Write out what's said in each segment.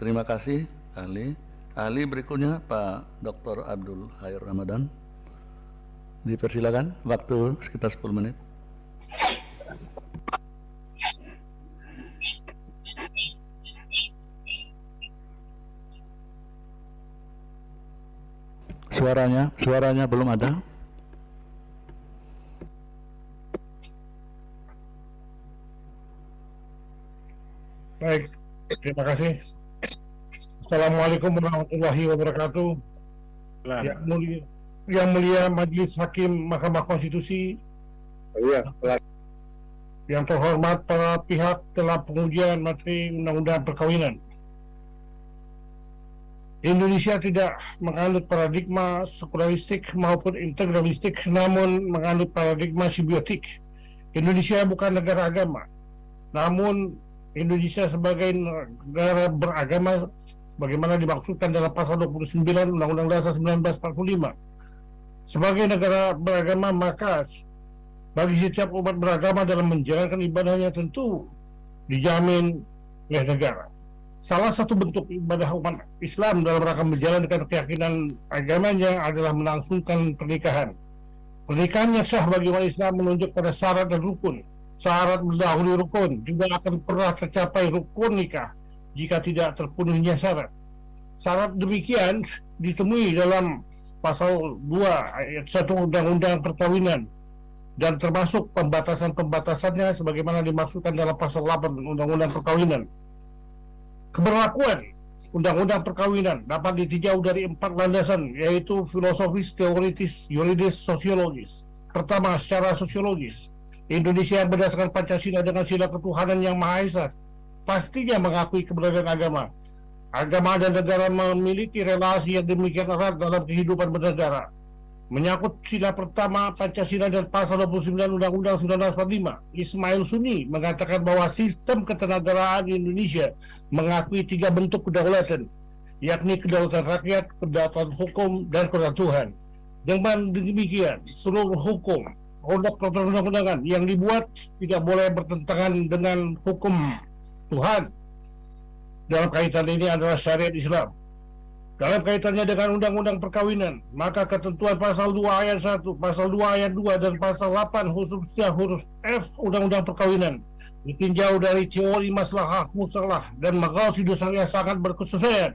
terima kasih ahli. Ahli berikutnya Pak Dr. Abdul Khair Ramadan. Dipersilakan, waktu sekitar 10 menit. Suaranya belum ada. Baik, terima kasih. Assalamualaikum warahmatullahi wabarakatuh. Yang mulia Majelis Hakim Mahkamah Konstitusi, yang terhormat para pihak dalam pengujian materi Undang-Undang Perkawinan. Indonesia tidak menganut paradigma sekularistik maupun integralistik, namun menganut paradigma simbiotik. Indonesia bukan negara agama, namun Indonesia sebagai negara beragama sebagaimana dimaksudkan dalam pasal 29 Undang-Undang Dasar 1945. Sebagai negara beragama, maka bagi setiap umat beragama dalam menjalankan ibadahnya tentu dijamin oleh negara. Salah satu bentuk ibadah umat Islam dalam rangka menjalankan keyakinan agamanya adalah melangsungkan pernikahan. Pernikahan yang sah bagi umat Islam menunjuk pada syarat dan rukun. Syarat mendahului rukun, juga akan pernah tercapai rukun nikah jika tidak terpenuhinya syarat. Syarat demikian ditemui dalam pasal 2 ayat 1 Undang-Undang Perkawinan dan termasuk pembatasan-pembatasannya sebagaimana dimaksudkan dalam pasal 8 Undang-Undang Perkawinan. Keberlakuan Undang-Undang Perkawinan dapat ditinjau dari 4 landasan, yaitu filosofis, teoritis, yuridis, sosiologis. Pertama, secara sosiologis, Indonesia berdasarkan Pancasila dengan sila ketuhanan yang Maha Esa pastinya mengakui keberadaan agama. Agama dan negara memiliki relasi yang demikian erat dalam kehidupan bernegara. Menyangkut sila pertama Pancasila dan pasal 29 Undang-Undang 1945, Ismail Sunni mengatakan bahwa sistem ketenagaraan di Indonesia mengakui 3 bentuk kedaulatan, yakni kedaulatan rakyat, kedaulatan hukum, dan kedaulatan Tuhan. Dengan demikian, seluruh hukum, produk perundang-undangan yang dibuat tidak boleh bertentangan dengan hukum Tuhan. Dalam kaitan ini adalah syariat Islam. Dalam kaitannya dengan Undang-Undang Perkawinan, maka ketentuan pasal 2 ayat 1, pasal 2 ayat 2, dan pasal 8 khususnya huruf F Undang-Undang Perkawinan ditinjau dari teori maslahah musalah dan maqasidus syariah sangat berkesesuaian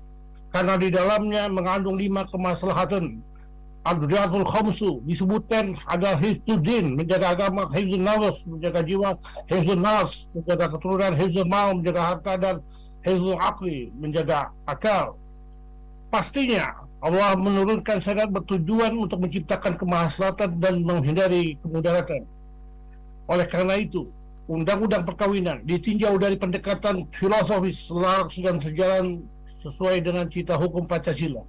karena di dalamnya mengandung 5 kemaslahatan. Al-Riyadul Khamsu disebutkan ada hifzuddin, menjaga agama, hifzun nafs, menjaga jiwa, hifzun nas, menjaga keturunan, hifzun mal, menjaga harta, dan hifzul aqli, menjaga akal. Pastinya Allah menurunkan syariat bertujuan untuk menciptakan kemaslahatan dan menghindari kemudaratan. Oleh karena itu, Undang-Undang Perkawinan ditinjau dari pendekatan filosofis, selaras dan sejalan sesuai dengan cita hukum Pancasila.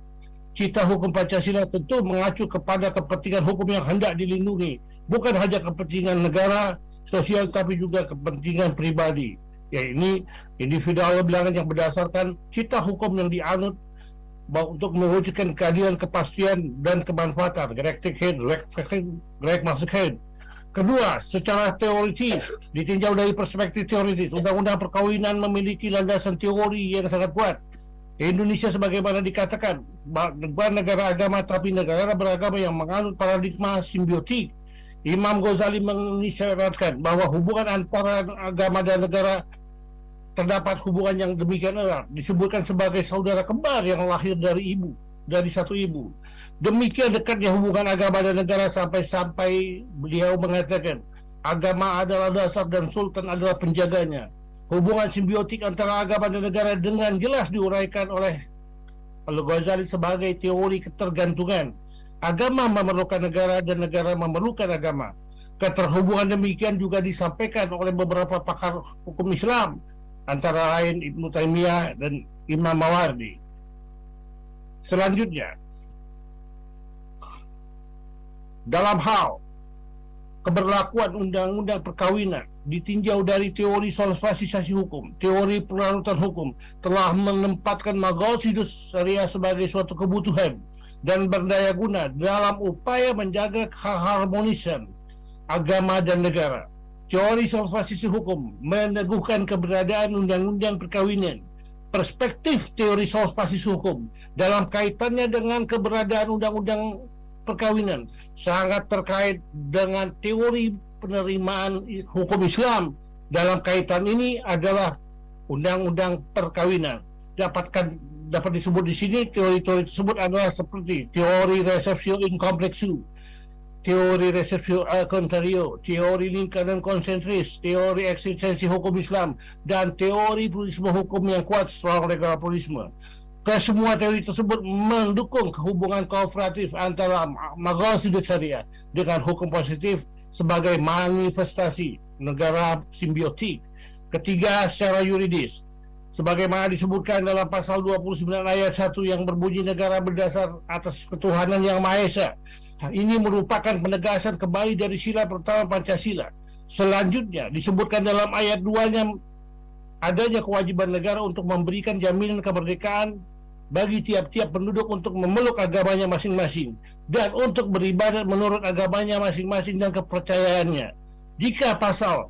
Cita hukum Pancasila tentu mengacu kepada kepentingan hukum yang hendak dilindungi, bukan hanya kepentingan negara, sosial, tapi juga kepentingan pribadi, yaitu individual bilangan yang berdasarkan cita hukum yang dianut untuk mewujudkan keadilan, kepastian, dan kemanfaatan. Kedua, secara teoritis, ditinjau dari perspektif teoritis, Undang-Undang Perkawinan memiliki landasan teori yang sangat kuat. Indonesia sebagaimana dikatakan bukan negara agama tapi negara beragama yang menganut paradigma simbiotik. Imam Ghazali mengisyaratkan bahwa hubungan antara agama dan negara terdapat hubungan yang demikian erat, disebutkan sebagai saudara kembar yang lahir dari satu ibu. Demikian dekatnya hubungan agama dan negara sampai beliau mengatakan agama adalah dasar dan sultan adalah penjaganya. Hubungan simbiotik antara agama dan negara dengan jelas diuraikan oleh Al-Ghazali sebagai teori ketergantungan. Agama memerlukan negara dan negara memerlukan agama. Keterhubungan demikian juga disampaikan oleh beberapa pakar hukum Islam, antara lain Ibnu Taimiyah dan Imam Mawardi. Selanjutnya, dalam hal keberlakuan Undang-Undang Perkawinan ditinjau dari teori solvasisasi hukum, teori pengarutan hukum telah menempatkan maqasidus syariah sebagai suatu kebutuhan dan berdaya guna dalam upaya menjaga keharmonisan agama dan negara. Teori solvasisasi hukum meneguhkan keberadaan Undang-Undang Perkawinan perspektif teori basis hukum dalam kaitannya dengan keberadaan undang-undang perkawinan sangat terkait dengan teori penerimaan hukum Islam dalam kaitan ini adalah undang-undang perkawinan. Dapat disebut di sini teori-teori tersebut adalah seperti teori receptio in complexu, teori receptio al contrario, teori lingkaran konsentris, teori eksistensi hukum Islam, dan teori pluralisme hukum yang kuat, strong legal pluralisme. Kesemua teori tersebut mendukung hubungan kooperatif antara Maghazid syariah dengan hukum positif sebagai manifestasi negara simbiotik. Ketiga, secara yuridis, sebagaimana disebutkan dalam pasal 29 ayat 1 yang berbunyi negara berdasar atas ketuhanan yang Maha Esa. Ini merupakan penegasan kembali dari sila pertama Pancasila. Selanjutnya disebutkan dalam ayat 2-nya adanya kewajiban negara untuk memberikan jaminan kemerdekaan bagi tiap-tiap penduduk untuk memeluk agamanya masing-masing dan untuk beribadat menurut agamanya masing-masing dan kepercayaannya. Jika pasal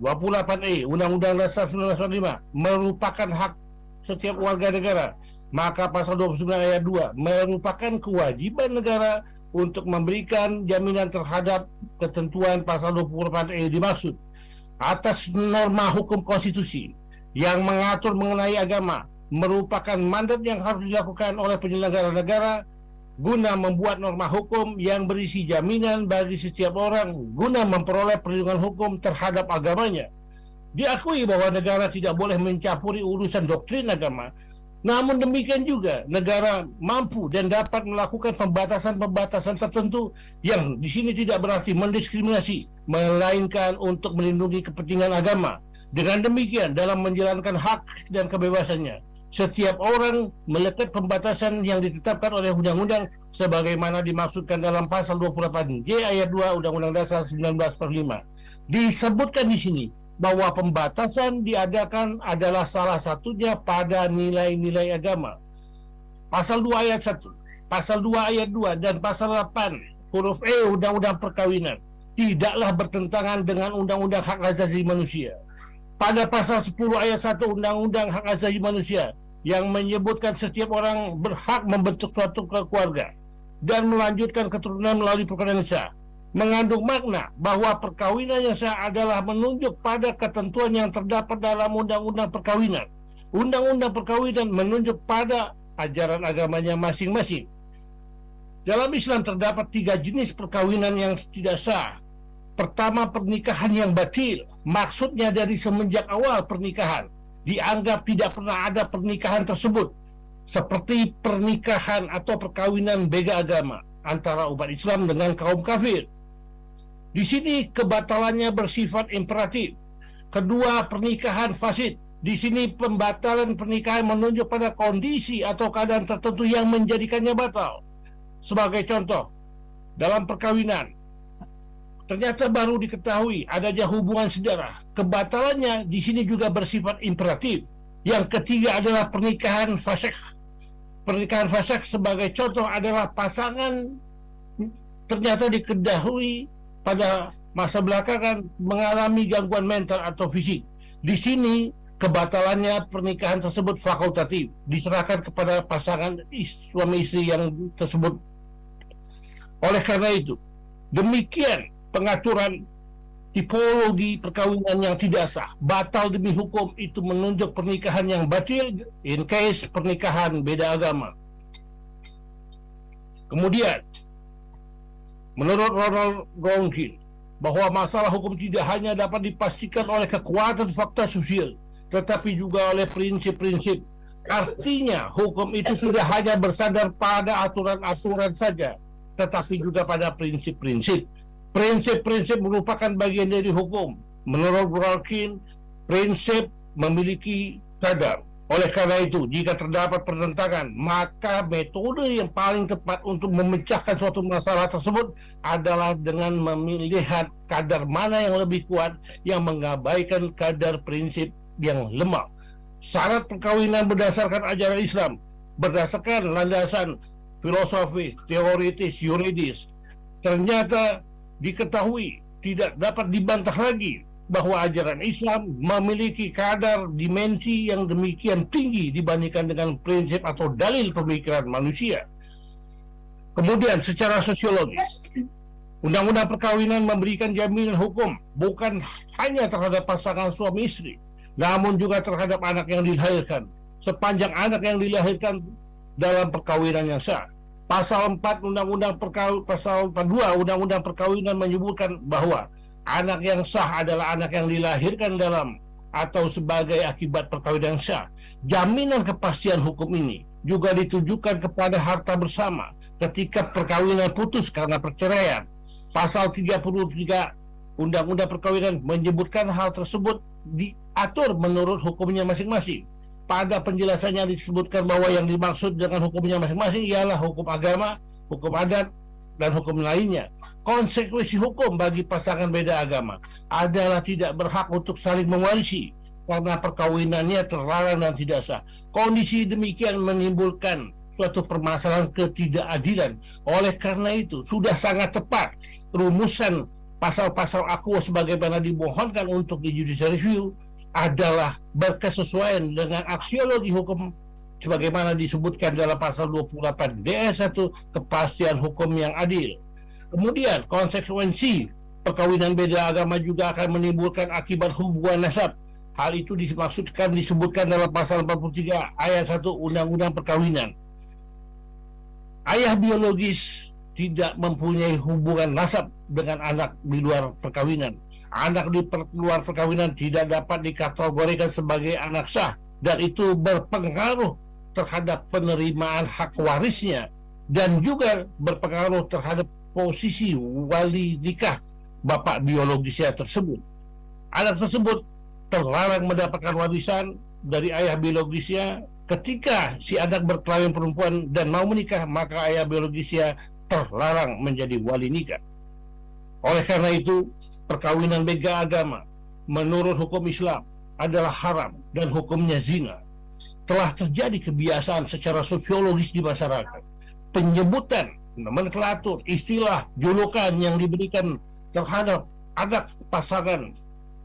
28E Undang-Undang Dasar 1945 merupakan hak setiap warga negara, maka pasal 29 ayat 2 merupakan kewajiban negara untuk memberikan jaminan terhadap ketentuan pasal 28E dimaksud. Atas norma hukum konstitusi yang mengatur mengenai agama merupakan mandat yang harus dilakukan oleh penyelenggara negara guna membuat norma hukum yang berisi jaminan bagi setiap orang guna memperoleh perlindungan hukum terhadap agamanya. Diakui bahwa negara tidak boleh mencampuri urusan doktrin agama, namun demikian juga negara mampu dan dapat melakukan pembatasan-pembatasan tertentu yang di sini tidak berarti mendiskriminasi, melainkan untuk melindungi kepentingan agama. Dengan demikian, dalam menjalankan hak dan kebebasannya, setiap orang melekat pembatasan yang ditetapkan oleh undang-undang sebagaimana dimaksudkan dalam pasal 28J ayat 2 Undang-Undang Dasar 1945. Disebutkan di sini bahwa pembatasan diadakan adalah salah satunya pada nilai-nilai agama. Pasal 2 ayat 1, pasal 2 ayat 2 dan pasal 8 huruf E Undang-Undang Perkawinan tidaklah bertentangan dengan Undang-Undang Hak Asasi Manusia. Pada pasal 10 ayat 1 Undang-Undang Hak Asasi Manusia yang menyebutkan setiap orang berhak membentuk suatu keluarga dan melanjutkan keturunan melalui perkawinan sah, mengandung makna bahwa perkawinan yang sah adalah menunjuk pada ketentuan yang terdapat dalam Undang-Undang Perkawinan. Undang-Undang Perkawinan menunjuk pada ajaran agamanya masing-masing. Dalam Islam terdapat 3 jenis perkawinan yang tidak sah. Pertama, pernikahan yang batil. Maksudnya dari semenjak awal pernikahan dianggap tidak pernah ada pernikahan tersebut, seperti pernikahan atau perkawinan beda agama antara umat Islam dengan kaum kafir. Di sini kebatalannya bersifat imperatif. Kedua, pernikahan fasid. Di sini pembatalan pernikahan menunjuk pada kondisi atau keadaan tertentu yang menjadikannya batal. Sebagai contoh, dalam perkawinan ternyata baru diketahui adanya hubungan saudara. Kebatalannya di sini juga bersifat imperatif. Yang ketiga adalah pernikahan fasik. Pernikahan fasik sebagai contoh adalah pasangan ternyata diketahui pada masa belakangan mengalami gangguan mental atau fisik. Di sini kebatalannya pernikahan tersebut fakultatif, diserahkan kepada pasangan suami istri yang tersebut. Oleh karena itu, demikian pengaturan tipologi perkawinan yang tidak sah. Batal demi hukum itu menunjuk pernikahan yang batil in case pernikahan beda agama. Kemudian, menurut Ronald Dworkin, bahwa masalah hukum tidak hanya dapat dipastikan oleh kekuatan fakta sosial, tetapi juga oleh prinsip-prinsip. Artinya, hukum itu tidak hanya bersandar pada aturan-aturan saja, tetapi juga pada prinsip-prinsip. Prinsip-prinsip merupakan bagian dari hukum. Menurut Dworkin, prinsip memiliki kadar. Oleh karena itu, jika terdapat pertentangan, maka metode yang paling tepat untuk memecahkan suatu masalah tersebut adalah dengan melihat kadar mana yang lebih kuat yang mengabaikan kadar prinsip yang lemah. Syarat perkawinan berdasarkan ajaran Islam, berdasarkan landasan filosofi, teoritis, yuridis, ternyata diketahui tidak dapat dibantah lagi bahwa ajaran Islam memiliki kadar dimensi yang demikian tinggi dibandingkan dengan prinsip atau dalil pemikiran manusia. Kemudian secara sosiologis, Undang-Undang Perkawinan memberikan jaminan hukum bukan hanya terhadap pasangan suami istri, namun juga terhadap anak yang dilahirkan, sepanjang anak yang dilahirkan dalam perkawinan yang sah. Pasal 4 pasal 42 Undang-Undang Perkawinan menyebutkan bahwa anak yang sah adalah anak yang dilahirkan dalam atau sebagai akibat perkawinan sah. Jaminan kepastian hukum ini juga ditujukan kepada harta bersama ketika perkawinan putus karena perceraian. Pasal 33 Undang-Undang Perkawinan menyebutkan hal tersebut diatur menurut hukumnya masing-masing. Pada penjelasannya disebutkan bahwa yang dimaksud dengan hukumnya masing-masing ialah hukum agama, hukum adat, dan hukum lainnya. Konsekuensi hukum bagi pasangan beda agama adalah tidak berhak untuk saling mewarisi karena perkawinannya terlarang dan tidak sah. Kondisi demikian menimbulkan suatu permasalahan ketidakadilan. Oleh karena itu, sudah sangat tepat rumusan pasal-pasal aqua sebagaimana dimohonkan untuk di judicial review adalah berkesesuaian dengan aksiologi hukum sebagaimana disebutkan dalam pasal 28 DS1, kepastian hukum yang adil. Kemudian konsekuensi perkawinan beda agama juga akan menimbulkan akibat hubungan nasab. Hal itu disebutkan dalam pasal 43 ayat 1 Undang-Undang Perkawinan. Ayah biologis tidak mempunyai hubungan nasab dengan anak di luar perkawinan. Anak di luar perkawinan tidak dapat dikategorikan sebagai anak sah dan itu berpengaruh terhadap penerimaan hak warisnya dan juga berpengaruh terhadap posisi wali nikah bapak biologisnya tersebut. Anak tersebut terlarang mendapatkan warisan dari ayah biologisnya. Ketika si anak berkelamin perempuan dan mau menikah, maka ayah biologisnya terlarang menjadi wali nikah. Oleh karena itu, perkawinan beda agama menurut hukum Islam adalah haram dan hukumnya zina. Telah terjadi kebiasaan secara sosiologis di masyarakat. Penyebutan, nomenklatur, istilah, julukan yang diberikan terhadap anak pasangan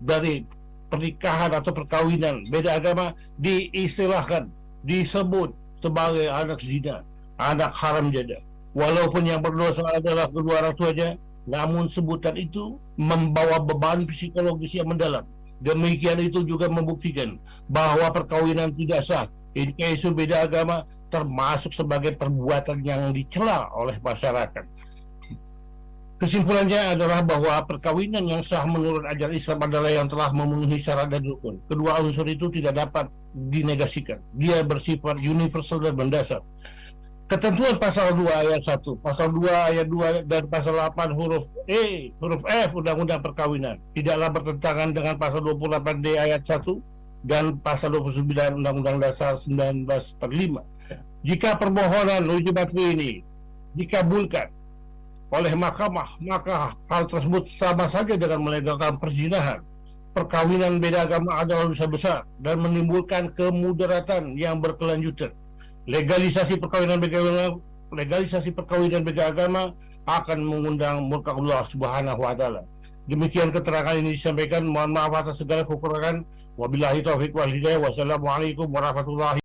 dari pernikahan atau perkawinan beda agama diistilahkan, disebut sebagai anak zina, anak haram jada. Walaupun yang berdosa adalah kedua orang tuanya, namun sebutan itu membawa beban psikologis yang mendalam. Demikian itu juga membuktikan bahwa perkawinan tidak sah in isu beda agama termasuk sebagai perbuatan yang dicela oleh masyarakat. Kesimpulannya adalah bahwa perkawinan yang sah menurut ajaran Islam adalah yang telah memenuhi syarat dan rukun. Kedua unsur itu tidak dapat dinegasikan. Dia bersifat universal dan mendasar. Ketentuan pasal 2 ayat 1, pasal 2 ayat 2 dan pasal 8 huruf E, huruf F Undang-Undang Perkawinan tidaklah bertentangan dengan pasal 28D ayat 1 dan pasal 29 Undang-Undang Dasar 1945. Jika permohonan uji materi ini dikabulkan oleh mahkamah, maka hal tersebut sama saja dengan melegalkan perzinahan. Perkawinan beda agama adalah dosa besar dan menimbulkan kemudaratan yang berkelanjutan. Legalisasi perkawinan beda agama akan mengundang murka Allah Subhanahu wa taala. Demikian keterangan ini disampaikan. Mohon maaf atas segala kekurangan. Wabillahi taufiq wal hidayah. Wassalamualaikum warahmatullahi